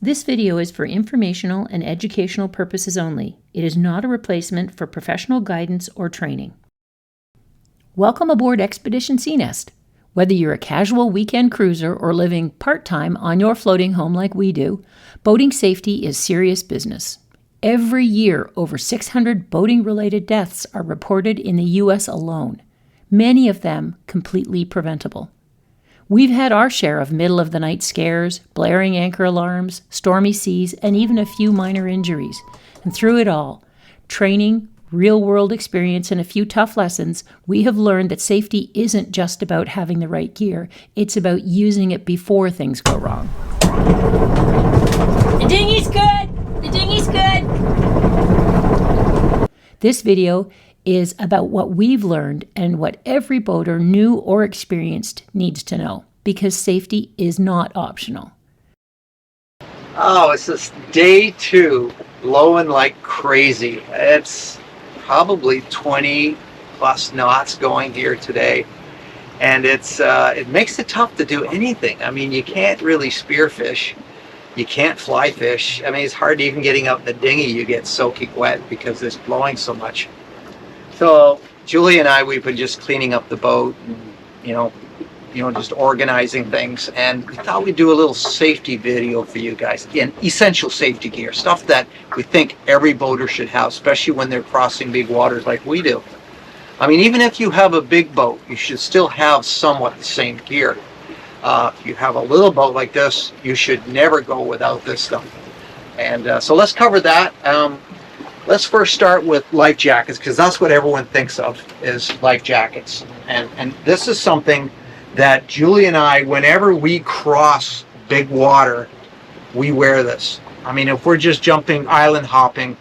This video is for informational and educational purposes only. It is not a replacement for professional guidance or training. Welcome aboard Expedition Sea-Nest. Whether you're a casual weekend cruiser or living part-time on your floating home like we do, boating safety is serious business. Every year, over 600 boating-related deaths are reported in the U.S. alone, many of them completely preventable. We've had our share of middle-of-the-night scares, blaring anchor alarms, stormy seas, and even a few minor injuries. And through it all, training, real-world experience, and a few tough lessons, we have learned that safety isn't just about having the right gear. It's about using it before things go wrong. The dinghy's good! The dinghy's good! This video is about what we've learned and what every boater, new or experienced, needs to know, because safety is not optional. Oh, it's just day 2, blowing like crazy. It's probably 20 plus knots going here today, and it makes it tough to do anything. I mean, you can't really spearfish, you can't fly fish. I mean, it's hard even getting out in the dinghy. You get soaking wet because it's blowing so much. So Julie and I, we've been just cleaning up the boat, and, you know, just organizing things, and we thought we'd do a little safety video for you guys. Again, essential safety gear, stuff that we think every boater should have, especially when they're crossing big waters like we do. I mean, even if you have a big boat, you should still have somewhat the same gear. If you have a little boat like this, you should never go without this stuff. And so let's cover that. Let's first start with life jackets, because that's what everyone thinks of, is life jackets. And this is something that Julie and I, whenever we cross big water, we wear this. I mean, if we're just jumping, island hopping,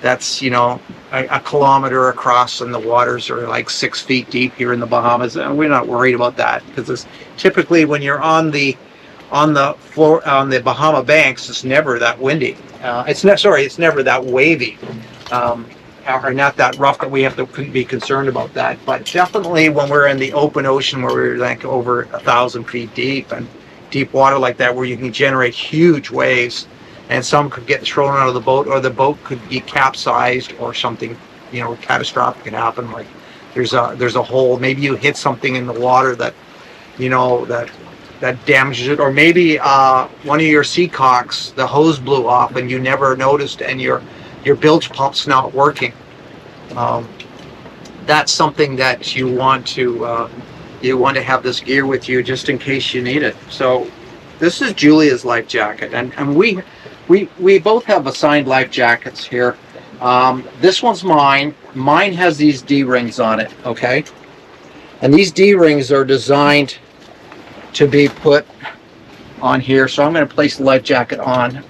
that's, you know, a kilometer across, and the waters are like 6 feet deep here in the Bahamas, and we're not worried about that, because it's typically when you're on the Bahama banks, it's never that windy. It's never that wavy, or not that rough that we have to be concerned about that. But definitely when we're in the open ocean, where we're like over 1,000 feet deep, and deep water like that, where you can generate huge waves, and some could get thrown out of the boat, or the boat could be capsized, or something, you know, catastrophic could happen. Like there's a hole, maybe you hit something in the water that, you know, that damages it, or maybe one of your seacocks, the hose blew off and you never noticed, and your bilge pump's not working. That's something that you want to have this gear with you just in case you need it. So this is Julia's life jacket, and we both have assigned life jackets here. This one's mine. Mine has these D-rings on it, okay? And these D-rings are designed to be put on here. So I'm going to place the life jacket on.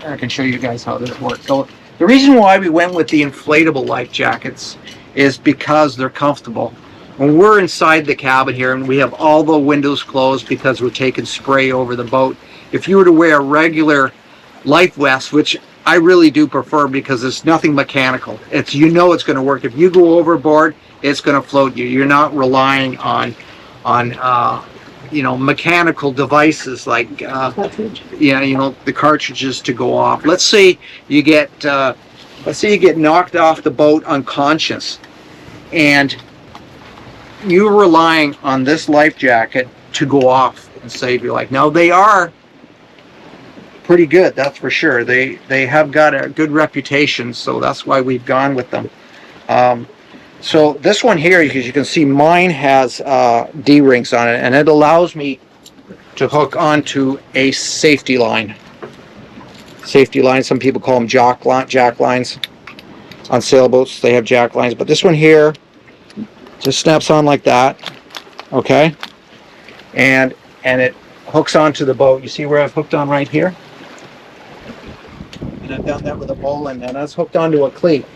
I can show you guys how this works. So the reason why we went with the inflatable life jackets is because they're comfortable. When we're inside the cabin here and we have all the windows closed because we're taking spray over the boat, if you were to wear a regular life vest, which I really do prefer because it's nothing mechanical, it's, you know, it's going to work. If you go overboard, it's going to float you. You're not relying on you know, mechanical devices like you know, the cartridges to go off. Let's say you get knocked off the boat unconscious, and you're relying on this life jacket to go off and save your life. Now, they are pretty good, that's for sure. They have got a good reputation, so that's why we've gone with them. So this one here, as you can see, mine has D-rings on it, and it allows me to hook onto a safety line. Safety line, some people call them jack lines. On sailboats, they have jack lines, but this one here just snaps on like that, okay? And it hooks onto the boat. You see where I've hooked on right here? And I've done that with a bowline, and that's hooked onto a cleat.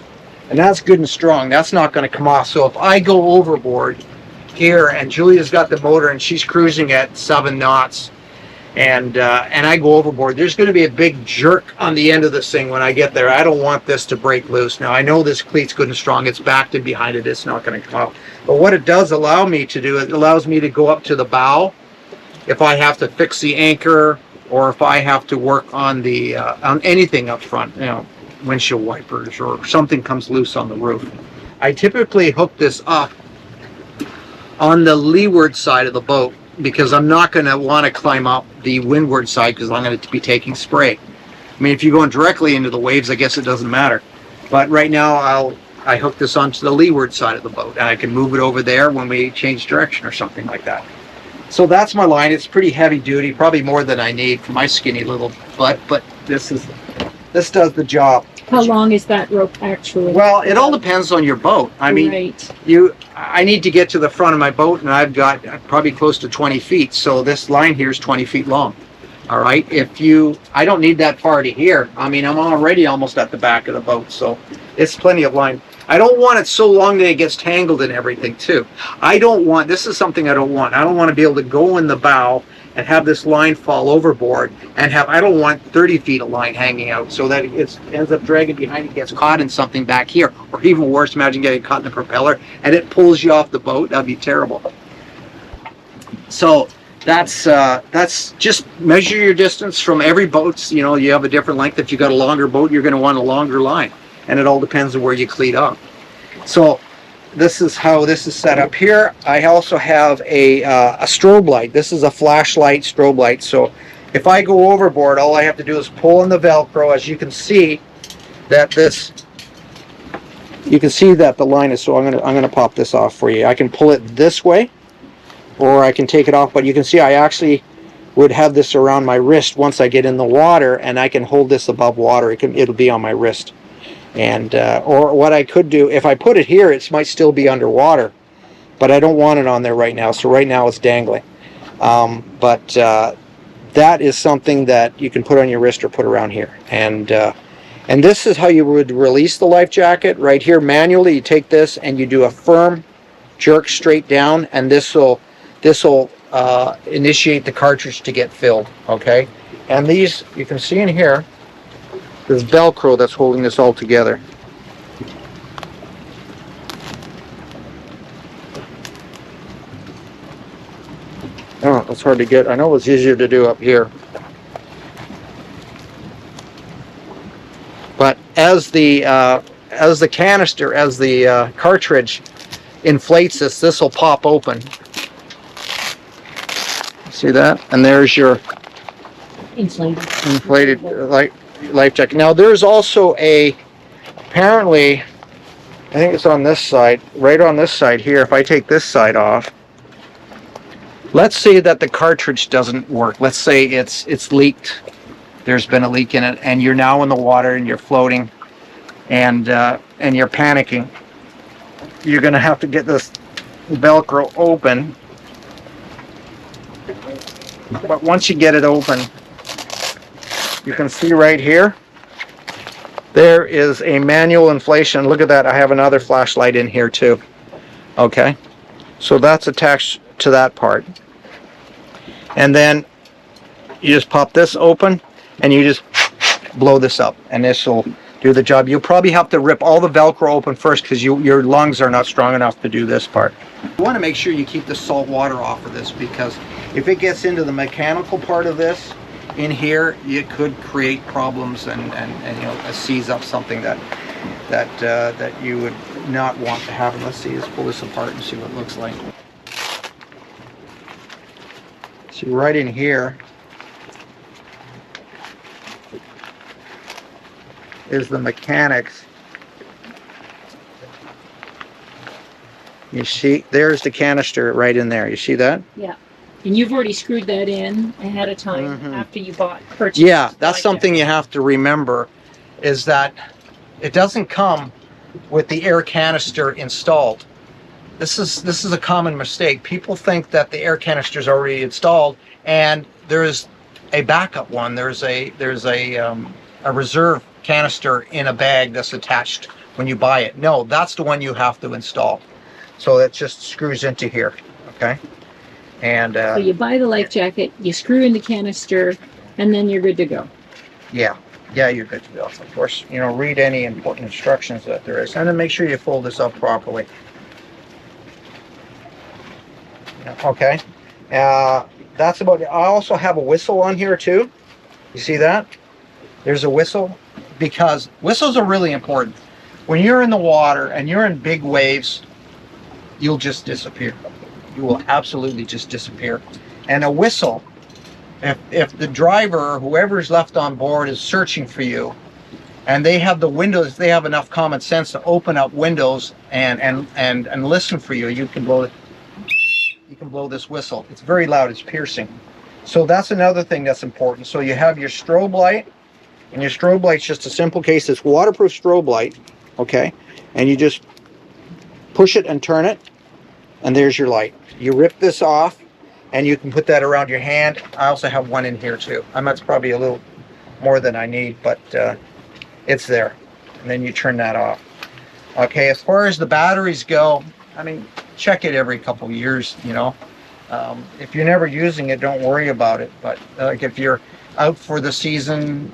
And that's good and strong. That's not going to come off. So if I go overboard here, and Julia's got the motor and she's cruising at 7 knots, and I go overboard, there's going to be a big jerk on the end of this thing when I get there. I don't want this to break loose. Now, I know this cleat's good and strong. It's backed in behind it. It's not going to come off. But what it does allow me to do, it allows me to go up to the bow if I have to fix the anchor or if I have to work on the on anything up front, windshield wipers or something comes loose on the roof, I typically hook this up on the leeward side of the boat, because I'm not going to want to climb up the windward side because I'm going to be taking spray. I mean, if you're going directly into the waves, I guess it doesn't matter. But right now, I hook this onto the leeward side of the boat, and I can move it over there when we change direction or something like that. So that's my line. It's pretty heavy duty, probably more than I need for my skinny little butt, but this does the job. How long is that rope actually? Well, it all depends on your boat. I mean, right. I need to get to the front of my boat, and I've got probably close to 20 feet. So this line here is 20 feet long. All right. I don't need that far to here. I mean, I'm already almost at the back of the boat, so it's plenty of line. I don't want it so long that it gets tangled in everything too. This is something I don't want. I don't want to be able to go in the bow and have this line fall overboard and I don't want 30 feet of line hanging out so that it ends up dragging behind, it gets caught in something back here. Or even worse, imagine getting caught in the propeller and it pulls you off the boat. That'd be terrible. So that's just measure your distance from every boat. You know, you have a different length. If you got a longer boat, you're going to want a longer line. And it all depends on where you cleat up. So this is how this is set up here. I also have a strobe light. This is a flashlight strobe light. So if I go overboard, all I have to do is pull on the Velcro. As you can see that the line is, so I'm gonna pop this off for you. I can pull it this way, or I can take it off, but you can see I actually would have this around my wrist once I get in the water, and I can hold this above water. It'll be on my wrist. And or what I could do, if I put it here, it might still be underwater, but I don't want it on there right now. So right now it's dangling. But that is something that you can put on your wrist or put around here. And this is how you would release the life jacket. Right here, manually, you take this and you do a firm jerk straight down, and this will initiate the cartridge to get filled. Okay, and these you can see in here. This Velcro that's holding this all together. Oh, that's hard to get. I know it's easier to do up here. But as the cartridge inflates this will pop open. See that? And there's your inflated life jacket. Now there's also apparently, I think it's on this side, right on this side here. If I take this side off, let's say that the cartridge doesn't work. Let's say it's leaked. There's been a leak in it, and you're now in the water and you're floating, and you're panicking. You're going to have to get this Velcro open. But once you get it open, you can see right here, there is a manual inflation. Look at that. I have another flashlight in here too. Okay. So that's attached to that part. And then you just pop this open and you just blow this up and this will do the job. You'll probably have to rip all the Velcro open first because your lungs are not strong enough to do this part. You want to make sure you keep the salt water off of this, because if it gets into the mechanical part of this, in here, it could create problems and seize up something that you would not want to happen. Let's see, let's pull this apart and see what it looks like. See, right in here is the mechanics. You see, there's the canister right in there. You see that? Yeah. And you've already screwed that in ahead of time after you purchased. Yeah, that's something you have to remember, is that it doesn't come with the air canister installed. This is a common mistake. People think that the air canister is already installed, and there's a backup one. There's a reserve canister in a bag that's attached when you buy it. No, that's the one you have to install. So it just screws into here. Okay. And so you buy the life jacket, you screw in the canister, and then you're good to go. Yeah, you're good to go. Of course, read any important instructions that there is, and then make sure you fold this up properly. Okay, that's about it. I also have a whistle on here too. You see that? There's a whistle, because whistles are really important. When you're in the water and you're in big waves, you'll just disappear. You will absolutely just disappear. And a whistle, if the driver or whoever's left on board is searching for you, and they have the windows, they have enough common sense to open up windows and listen for you, you can blow it. You can blow this whistle. It's very loud, it's piercing. So that's another thing that's important. So you have your strobe light, and your strobe light's just a simple case. It's waterproof strobe light, okay? And you just push it and turn it, and there's your light. You rip this off, and you can put that around your hand. I also have one in here too. That's probably a little more than I need, but it's there. And then you turn that off. Okay, as far as the batteries go, I mean, check it every couple of years, you know. If you're never using it, don't worry about it. But like if you're out for the season,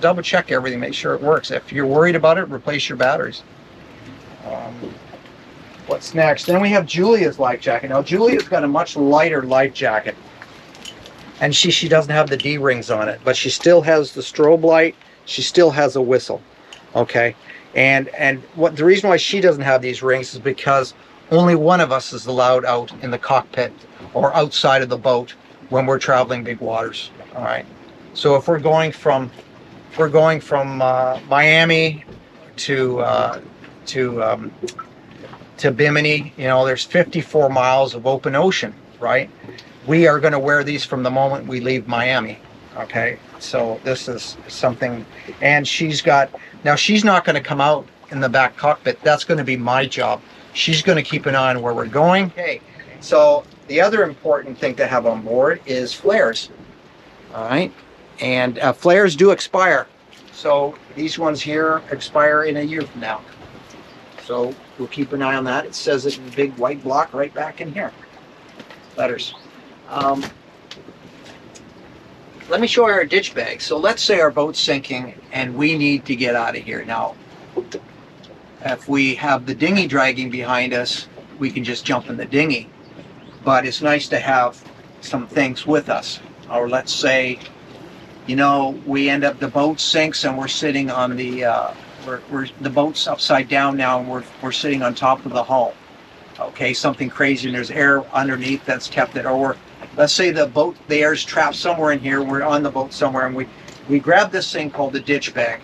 double check everything, make sure it works. If you're worried about it, replace your batteries. What's next? Then we have Julia's life jacket. Now Julia's got a much lighter life jacket, and she doesn't have the D-rings on it, but she still has the strobe light. She still has a whistle. Okay, and what the reason why she doesn't have these rings is because only one of us is allowed out in the cockpit or outside of the boat when we're traveling big waters. All right. So if we're going from Miami to Bimini, you know, there's 54 miles of open ocean, right? We are going to wear these from the moment we leave Miami. Okay. So this is something, and she's not going to come out in the back cockpit. That's going to be my job. She's going to keep an eye on where we're going. Okay. So the other important thing to have on board is flares. All right. And flares do expire. So these ones here expire in a year from now. So we'll keep an eye on that. It says it in big white block right back in here. Letters. Let me show you our ditch bag. So let's say our boat's sinking and we need to get out of here. Now, if we have the dinghy dragging behind us, we can just jump in the dinghy. But it's nice to have some things with us. Or let's say, you know, the boat sinks and we're sitting on the, the boat's upside down now and we're sitting on top of the hull. Okay, something crazy, and there's air underneath that's kept it. Or let's say the air's trapped somewhere in here, we're on the boat somewhere, and we grab this thing called the ditch bag.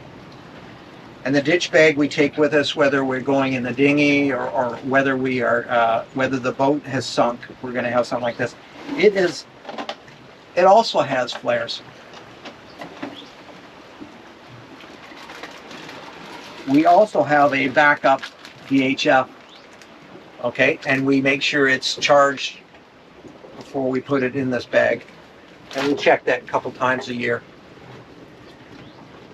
And the ditch bag we take with us whether we're going in the dinghy or whether we are whether the boat has sunk. We're going to have something like this. It also has flares. We also have a backup VHF, okay, and we make sure it's charged before we put it in this bag, and we check that a couple times a year.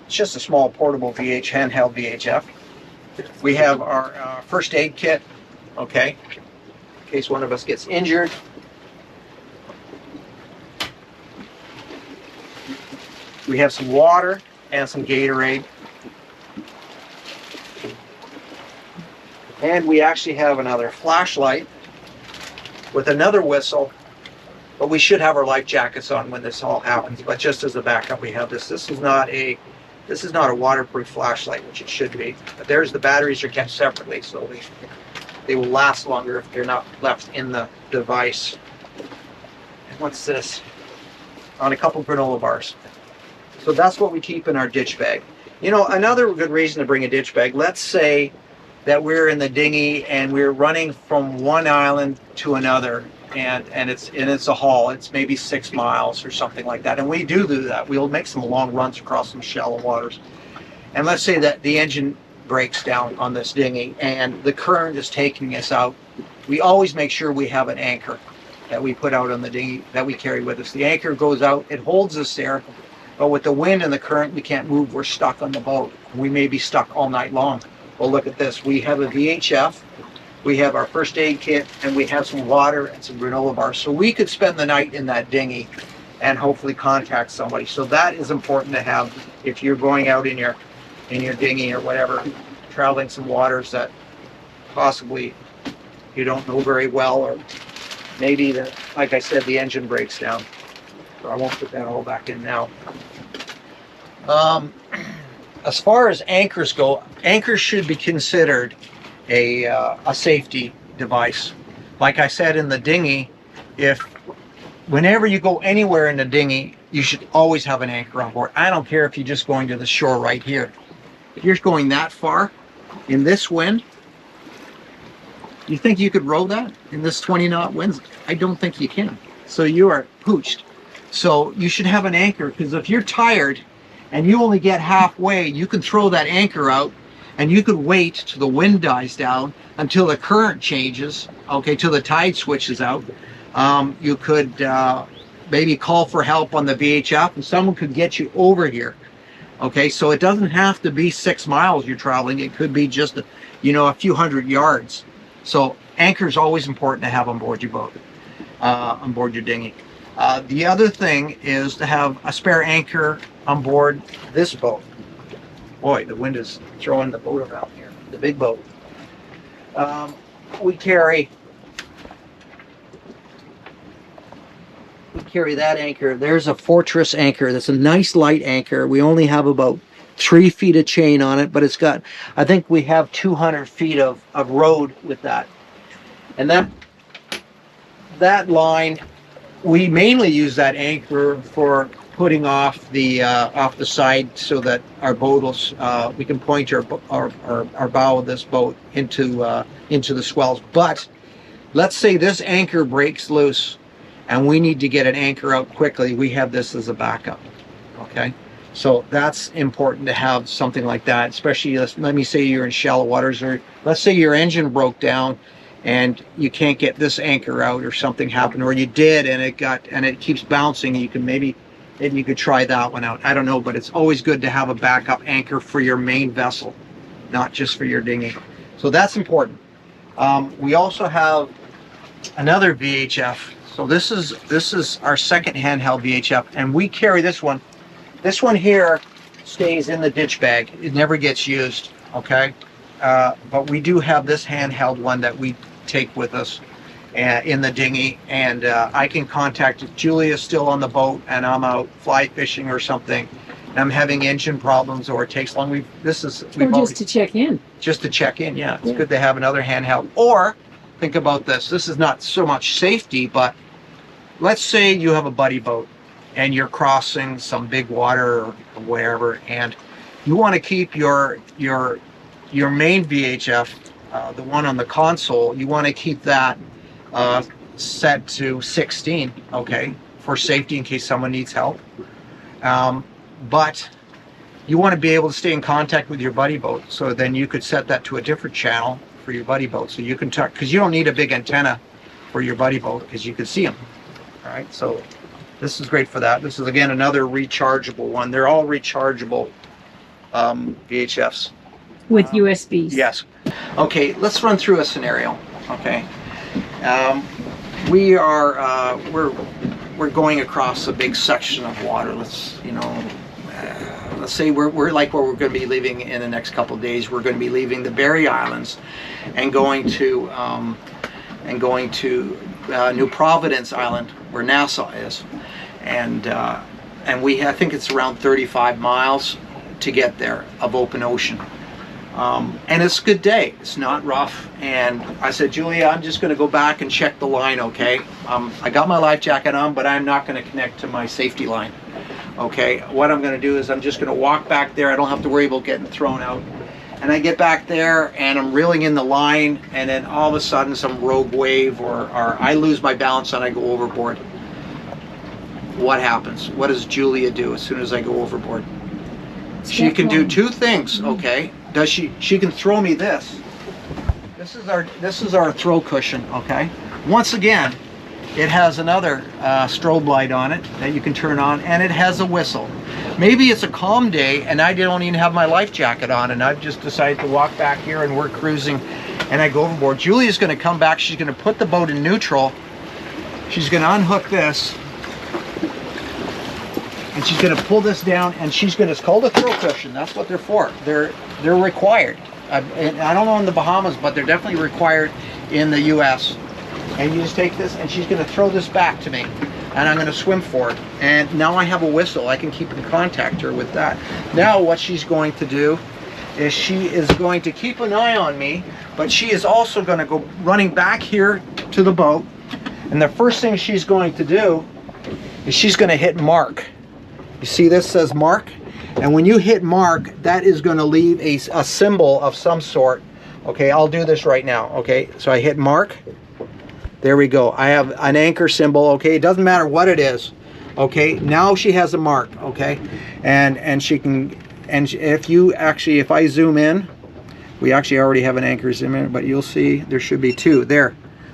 It's just a small portable handheld VHF. We have our first aid kit, okay, in case one of us gets injured. We have some water and some Gatorade. And we actually have another flashlight with another whistle, but we should have our life jackets on when this all happens. But just as a backup, we have this. This is not a waterproof flashlight, which it should be. But there's the batteries are kept separately, so they will last longer if they're not left in the device. And what's this? On a couple granola bars. So that's what we keep in our ditch bag. You know, another good reason to bring a ditch bag, let's say that we're in the dinghy and we're running from one island to another, and it's a haul. It's maybe 6 miles or something like that. And we do that. We'll make some long runs across some shallow waters. And let's say that the engine breaks down on this dinghy and the current is taking us out. We always make sure we have an anchor that we put out on the dinghy that we carry with us. The anchor goes out, it holds us there, but with the wind and the current, we can't move. We're stuck on the boat. We may be stuck all night long. Well, look at this. We have a VHF, we have our first aid kit, and we have some water and some granola bars. So we could spend the night in that dinghy and hopefully contact somebody. So that is important to have if you're going out in your dinghy or whatever, traveling some waters that possibly you don't know very well, or maybe, like I said, the engine breaks down. So I won't put that all back in now. As far as anchors go, anchors should be considered a safety device. Like I said in the dinghy, whenever you go anywhere in the dinghy, you should always have an anchor on board. I don't care if you're just going to the shore right here. If you're going that far in this wind, you think you could row that in this 20-knot winds? I don't think you can. So you are pooched. So you should have an anchor, because if you're tired and you only get halfway, you can throw that anchor out and you could wait till the wind dies down, until the current changes, okay, till the tide switches out. You could maybe call for help on the VHF, and someone could get you over here. Okay, so it doesn't have to be 6 miles you're traveling. It could be just a few hundred yards. So anchor is always important to have on board your boat, on board your dinghy. The other thing is to have a spare anchor on board this boat. Boy, the wind is throwing the boat around here, the big boat. We carry that anchor. There's a Fortress anchor. That's a nice light anchor. We only have about 3 feet of chain on it, but it's got, I think we have 200 feet of road with that. And that line, we mainly use that anchor for putting off the side, so that our boat will, we can point our bow of this boat into the swells. But let's say this anchor breaks loose and we need to get an anchor out quickly. We have this as a backup. Okay, so that's important to have something like that, especially, let me say you're in shallow waters, or let's say your engine broke down and you can't get this anchor out, or something happened, or you did and it keeps bouncing. You can maybe you could try that one out. I don't know, but it's always good to have a backup anchor for your main vessel, not just for your dinghy. So that's important. We also have another VHF. So this is our second handheld VHF, and we carry this one. This one here stays in the ditch bag. It never gets used, okay? But we do have this handheld one that we take with us in the dinghy, and I can contact if Julia's still on the boat and I'm out fly fishing or something, and I'm having engine problems, or it takes long. Just to check in. Just to check in, yeah. It's good to have another handheld. Or think about this. This is not so much safety, but let's say you have a buddy boat and you're crossing some big water or wherever, and you want to keep your main VHF, the one on the console, you want to keep that set to 16, okay, for safety in case someone needs help. But you want to be able to stay in contact with your buddy boat, so then you could set that to a different channel for your buddy boat, so you can talk, because you don't need a big antenna for your buddy boat, because you can see them. All right, so this is great for that. This is, again, another rechargeable one. They're all rechargeable VHFs. With USBs. Yes. Okay, let's run through a scenario. Okay. We are we're going across a big section of water. Let's say we're like where we're going to be leaving in the next couple of days. We're going to be leaving the Berry Islands and going to New Providence Island, where Nassau is, and I think it's around 35 miles to get there of open ocean. And it's a good day. It's not rough. And I said, Julia, I'm just going to go back and check the line, okay? I got my life jacket on, but I'm not going to connect to my safety line. Okay, what I'm going to do is I'm just going to walk back there. I don't have to worry about getting thrown out. And I get back there and I'm reeling in the line, and then all of a sudden some rogue wave or I lose my balance and I go overboard. What happens? What does Julia do as soon as I go overboard? She can do two things, okay? Does she can throw me this. This is our throw cushion, okay? Once again, it has another strobe light on it that you can turn on, and it has a whistle. Maybe it's a calm day and I don't even have my life jacket on, and I've just decided to walk back here and we're cruising, and I go overboard. Julia's going to come back. She's going to put the boat in neutral. She's going to unhook this, and she's going to pull this down, and she's going to, it's called a throw cushion. That's what they're for. They're required. And I don't know in the Bahamas, but they're definitely required in the US. And you just take this, and she's going to throw this back to me. and I'm going to swim for it. And now I have a whistle. I can keep in contact her with that. Now what she's going to do is she is going to keep an eye on me, but she is also going to go running back here to the boat. And the first thing she's going to do is she's going to hit mark. You see this says mark? And when you hit mark, that is going to leave a symbol of some sort. Okay, I'll do this right now. Okay, so I hit mark. There we go. I have an anchor symbol. Okay, it doesn't matter what it is. Okay, now she has a mark. Okay, and she can, and if I zoom in, we actually already have an anchor zoom in, but you'll see there should be two.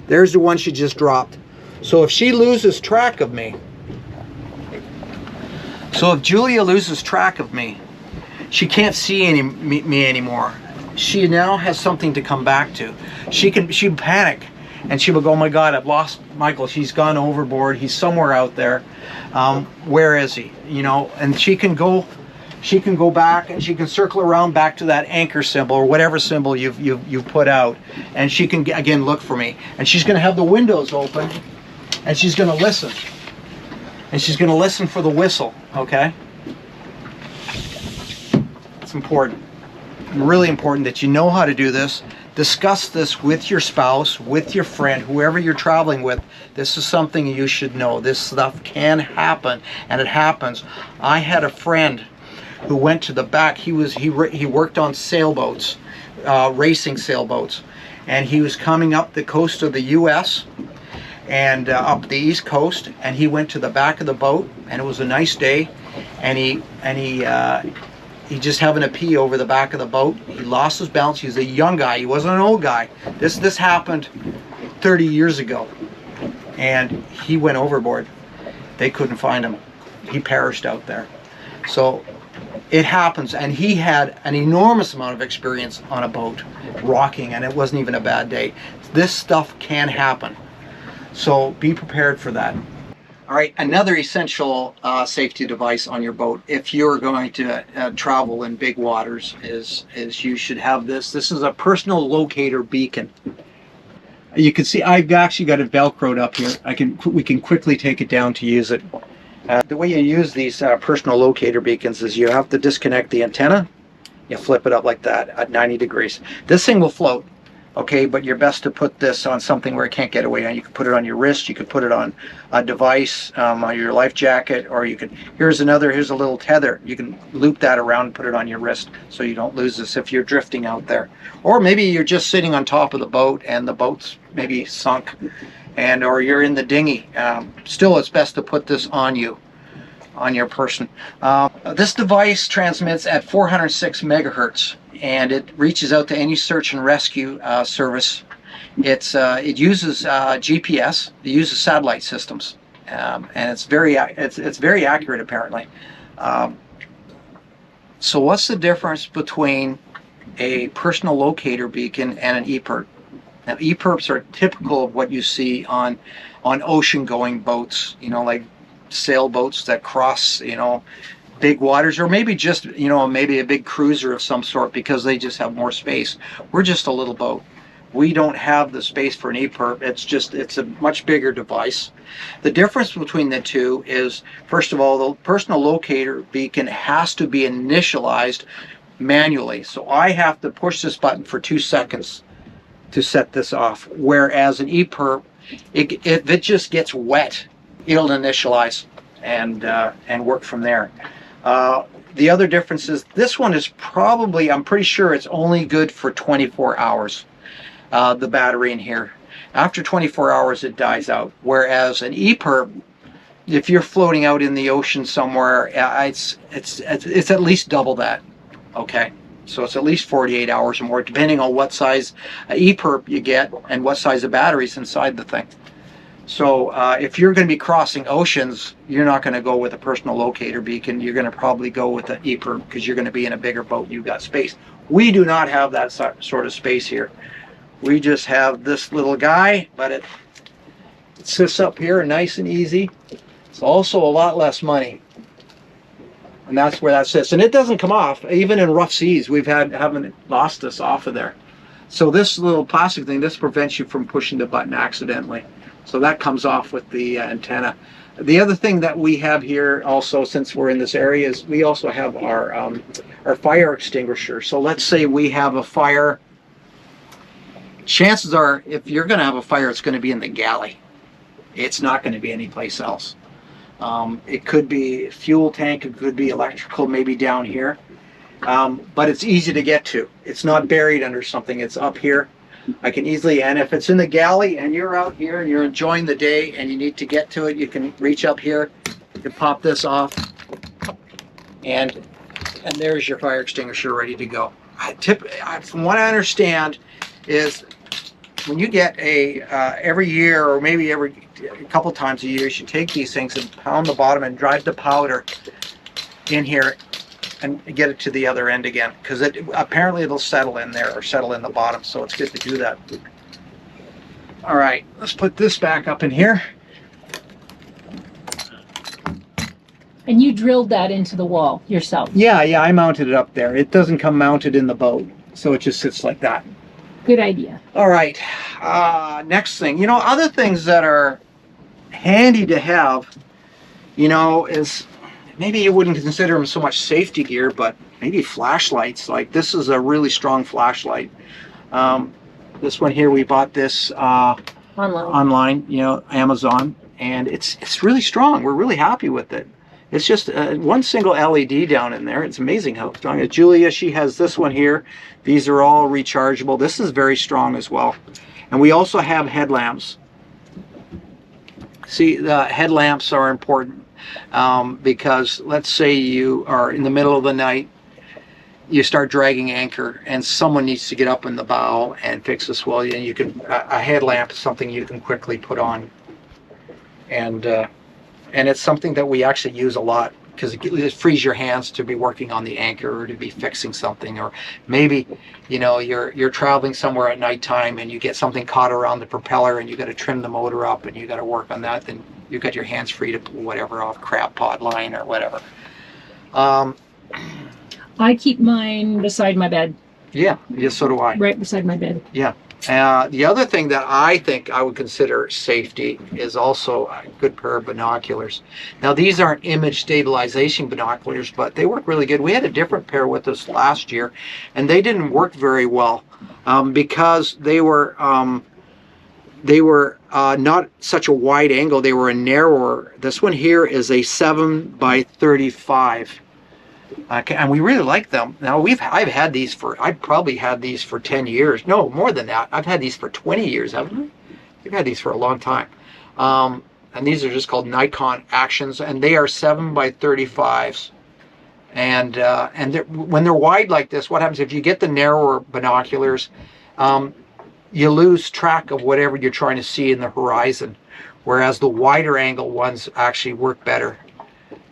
There's the one she just dropped. So if she loses track of me, so if Julia loses track of me, she can't see me anymore. She now has something to come back to. She panic, and she will go, "Oh my God, I've lost Michael. He's gone overboard. He's somewhere out there. Where is he?" You know, and she can go back, and she can circle around back to that anchor symbol or whatever symbol you've put out, and she can again look for me. And she's going to have the windows open, and she's going to listen. And she's going to listen for the whistle, okay? It's important. Really important that you know how to do this. Discuss this with your spouse, with your friend, whoever you're traveling with. This is something you should know. This stuff can happen, and it happens. I had a friend who went to the back. He worked on sailboats, racing sailboats, and he was coming up the coast of the U.S., and up the East Coast, and he went to the back of the boat, and it was a nice day, and he just having a pee over the back of the boat. He lost his balance. He was a young guy. He wasn't an old guy. This happened 30 years ago, and he went overboard. They couldn't find him. He perished out there. So it happens, and he had an enormous amount of experience on a boat, rocking, and it wasn't even a bad day. This stuff can happen. So be prepared for that. All right, another essential safety device on your boat, if you're going to travel in big waters, is you should have this. This is a personal locator beacon. You can see I've actually got it Velcroed up here. We can quickly take it down to use it. The way you use these personal locator beacons is you have to disconnect the antenna. You flip it up like that at 90 degrees. This thing will float. Okay, but you're best to put this on something where it can't get away. And you can put it on your wrist, you can put it on a device, on your life jacket, or you can, here's a little tether. You can loop that around and put it on your wrist so you don't lose this if you're drifting out there. Or maybe you're just sitting on top of the boat and the boat's maybe sunk, or you're in the dinghy. Still, it's best to put this on you, on your person. This device transmits at 406 megahertz. And it reaches out to any search and rescue service. It uses GPS. It uses satellite systems, and it's very accurate apparently. So what's the difference between a personal locator beacon and an EPIRB? Now EPIRBs are typical of what you see on ocean-going boats. You know, like sailboats that cross, you know, big waters, or maybe just, you know, maybe a big cruiser of some sort, because they just have more space. We're just a little boat. We don't have the space for an EPIRB. It's a much bigger device. The difference between the two is, first of all, the personal locator beacon has to be initialized manually. So I have to push this button for 2 seconds to set this off. Whereas an EPIRB, if it just gets wet, it'll initialize and work from there. The other difference is this one is probably, I'm pretty sure it's only good for 24 hours, the battery in here. After 24 hours it dies out, whereas an EPIRB, if you're floating out in the ocean somewhere, it's at least double that. Okay, so it's at least 48 hours or more, depending on what size EPIRB you get and what size of batteries inside the thing. So if you're going to be crossing oceans, you're not going to go with a personal locator beacon. You're going to probably go with an EPIRB, because you're going to be in a bigger boat and you've got space. We do not have that sort of space here. We just have this little guy, but it sits up here nice and easy. It's also a lot less money. And that's where that sits. And it doesn't come off. Even in rough seas, haven't lost this off of there. So this little plastic thing, this prevents you from pushing the button accidentally. So that comes off with the antenna. The other thing that we have here also, since we're in this area, is we also have our fire extinguisher. So let's say we have a fire. Chances are, if you're going to have a fire, it's going to be in the galley. It's not going to be anyplace else. It could be fuel tank, it could be electrical, maybe down here. But it's easy to get to. It's not buried under something, it's up here. I can easily, and if it's in the galley and you're out here and you're enjoying the day and you need to get to it, you can reach up here, you can pop this off, and there's your fire extinguisher ready to go. From what I understand is when you get every year, or maybe a couple times a year, you should take these things and pound the bottom and drive the powder in here and get it to the other end again, because apparently it'll settle in there or settle in the bottom, so it's good to do that. All right, let's put this back up in here. And you drilled that into the wall yourself? Yeah, I mounted it up there. It doesn't come mounted in the boat, so it just sits like that. Good idea. All right, next thing, other things that are handy to have, is maybe you wouldn't consider them so much safety gear, but maybe flashlights. Like this is a really strong flashlight. This one here, we bought this online, Amazon, and it's really strong. We're really happy with it. It's just one single LED down in there. It's amazing how strong. Julia, she has this one here. These are all rechargeable. This is very strong as well. And we also have headlamps. See, the headlamps are important because let's say you are in the middle of the night, you start dragging anchor, and someone needs to get up in the bow and fix this well. And you can a headlamp is something you can quickly put on, and it's something that we actually use a lot because it frees your hands to be working on the anchor or to be fixing something, or maybe you're traveling somewhere at nighttime and you get something caught around the propeller and you got to trim the motor up and you got to work on that. Then you got your hands free to pull whatever off, crab pod line or whatever. I keep mine beside my bed. Yeah, so do I. Right beside my bed. Yeah. The other thing that I think I would consider safety is also a good pair of binoculars. Now these aren't image stabilization binoculars, but they work really good. We had a different pair with us last year, and they didn't work very well because they were not such a wide angle. They were a narrower. This one here is a 7x35. And we really like them. Now I've probably had these for 10 years. No, more than that. I've had these for 20 years, haven't I? We've had these for a long time. And these are just called Nikon Actions, and they are 7x35s. And when they're wide like this, what happens if you get the narrower binoculars? You lose track of whatever you're trying to see in the horizon, whereas the wider angle ones actually work better.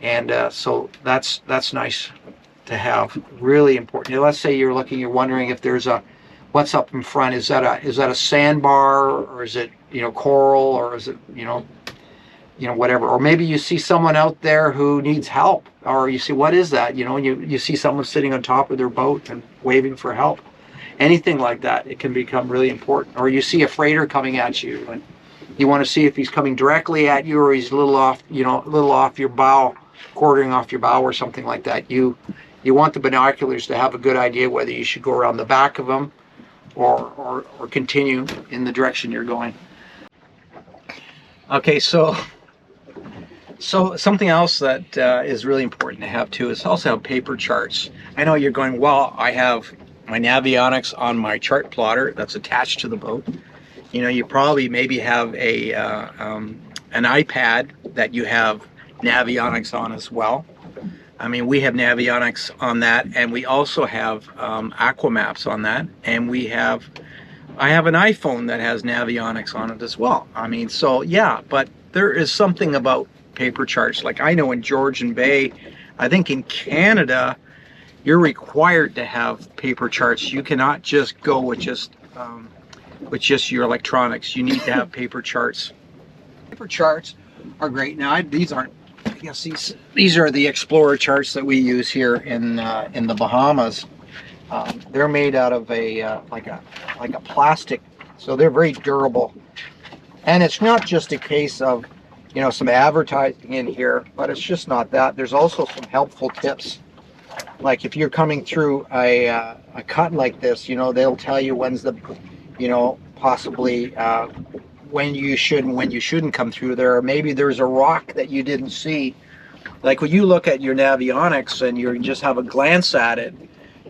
And so that's nice to have. Really important. Let's say you're wondering if there's what's up in front. Is that a sandbar, or is it coral, or is it whatever? Or maybe you see someone out there who needs help, or you see, what is that? You see someone sitting on top of their boat and waving for help. Anything like that, it can become really important. Or you see a freighter coming at you, and you want to see if he's coming directly at you or he's a little off your bow, quartering off your bow or something like that. You want the binoculars to have a good idea whether you should go around the back of them or continue in the direction you're going. Okay, so something else that is really important to have too is also have paper charts. I know you're going, well, I have my Navionics on my chart plotter that's attached to the boat. You probably maybe have an iPad that you have Navionics on as well. I mean, we have Navionics on that, and we also have Aquamaps on that, and I have an iPhone that has Navionics on it as well. I mean, so yeah, but there is something about paper charts. Like I know in Georgian Bay, I think in Canada, you're required to have paper charts. You cannot just go with just your electronics. You need to have paper charts. Paper charts are great. Now these aren't. I guess these are the Explorer charts that we use here in the Bahamas. They're made out of like a plastic, so they're very durable. And it's not just a case of some advertising in here, but it's just not that. There's also some helpful tips. Like if you're coming through a cut like this, they'll tell you when's the, possibly when you should and when you shouldn't come through there. Or maybe there's a rock that you didn't see. Like when you look at your Navionics and you just have a glance at it,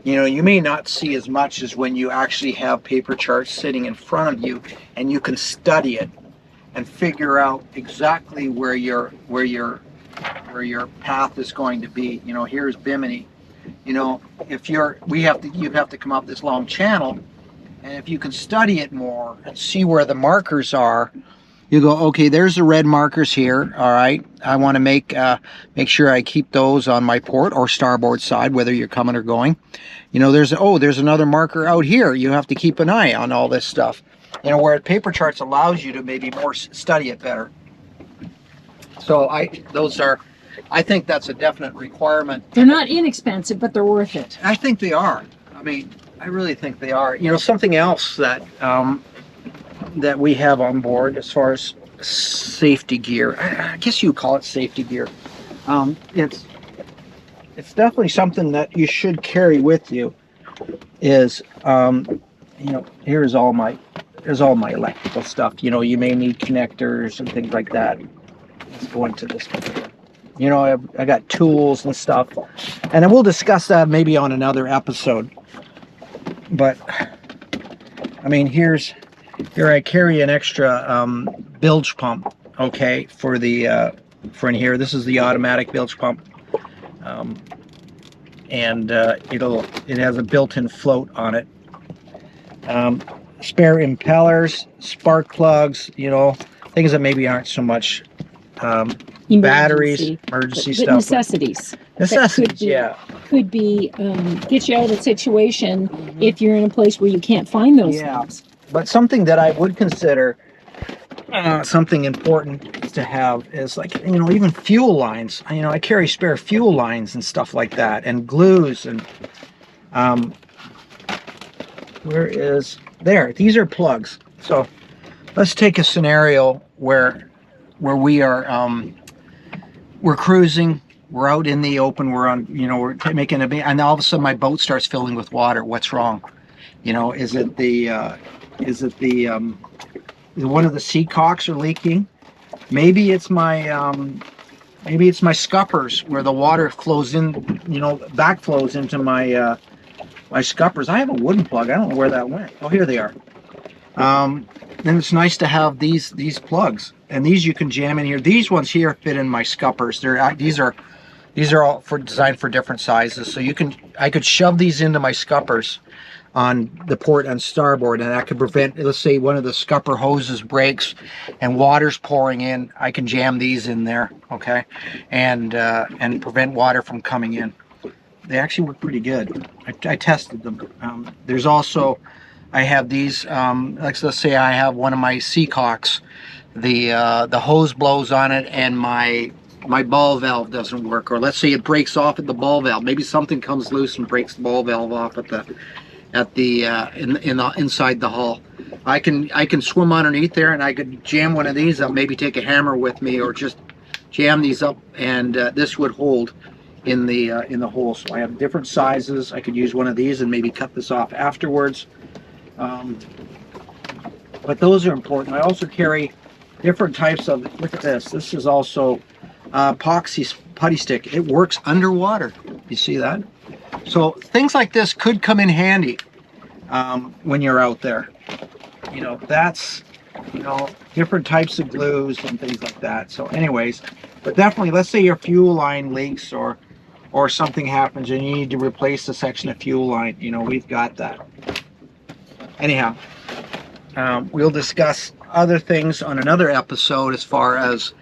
you may not see as much as when you actually have paper charts sitting in front of you and you can study it and figure out exactly where your path is going to be. Here's Bimini. If you have to come up this long channel, and if you can study it more and see where the markers are, you go, okay, there's the red markers here. All right, I want to make sure I keep those on my port or starboard side, whether you're coming or going. There's another marker out here. You have to keep an eye on all this stuff. Where paper charts allows you to maybe more study it better. So I think that's a definite requirement. They're not inexpensive, but they're worth it. I think they are. I really think they are. Something else that that we have on board as far as safety gear. I guess you call it safety gear. It's definitely something that you should carry with you. Is here's all my electrical stuff. You may need connectors and things like that. Let's go into this. I got tools and stuff, and I will discuss that maybe on another episode. But here I carry an extra bilge pump, okay, for in here. This is the automatic bilge pump, and it has a built-in float on it. Spare impellers, spark plugs, things that maybe aren't so much batteries, emergency stuff. Necessities. Necessities, Could be get you out of a situation if you're in a place where you can't find those things. But something that I would consider something important to have is even fuel lines. I carry spare fuel lines and stuff like that, and glues, and these are plugs. So let's take a scenario where we are we're cruising, we're out in the open, we're on, we're making and all of a sudden my boat starts filling with water. What's wrong? Is it one of the sea cocks are leaking? Maybe it's my scuppers where the water flows in, backflows into my my scuppers. I have a wooden plug. I don't know where that went. Oh, here they are. Then it's nice to have these plugs, and these you can jam in here. These ones here fit in my scuppers. These are all designed for different sizes, so I could shove these into my scuppers on the port and starboard, and that could prevent, let's say one of the scupper hoses breaks and water's pouring in. I can jam these in there, okay, and prevent water from coming in. They actually work pretty good. I tested them. There's also, I have these, let's say I have one of my Seacocks. The hose blows on it and my ball valve doesn't work, or let's say it breaks off at the ball valve. Maybe something comes loose and breaks the ball valve off inside the hull. I can swim underneath there, and I could jam one of these up, maybe take a hammer with me, or just jam these up, and this would hold in the hole. So I have different sizes. I could use one of these and maybe cut this off afterwards. But those are important. I also carry different types of, look at this. This is also epoxy putty stick. It works underwater. You see that? So things like this could come in handy when you're out there. That's, different types of glues and things like that. So anyways, but definitely, let's say your fuel line leaks or something happens and you need to replace a section of fuel line. We've got that. Anyhow, we'll discuss other things on another episode as far as,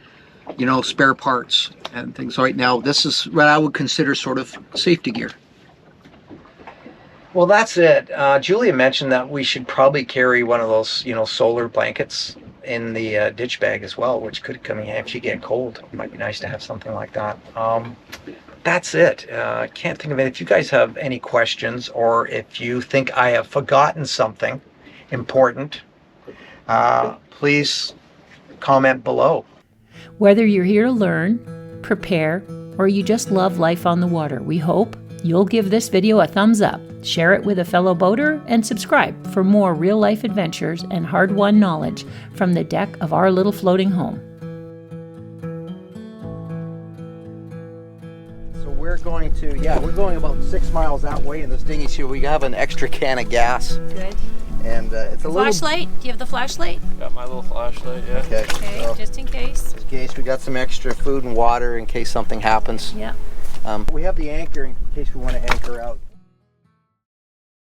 spare parts and things. Right now, this is what I would consider sort of safety gear. Well, that's it. Julia mentioned that we should probably carry one of those, solar blankets in the ditch bag as well, which could come in if you get cold. It might be nice to have something like that. That's it. I can't think of it. If you guys have any questions, or if you think I have forgotten something important, please comment below. Whether you're here to learn, prepare, or you just love life on the water, we hope you'll give this video a thumbs up, share it with a fellow boater, and subscribe for more real-life adventures and hard-won knowledge from the deck of our little floating home. So we're going about 6 miles that way in this dinghy. So we have an extra can of gas. Good. And it's a Flashlight? Do you have the flashlight? Got my little flashlight, yeah. Okay, so just in case. in case we got some extra food and water in case something happens. Yeah. We have the anchor in case we want to anchor out.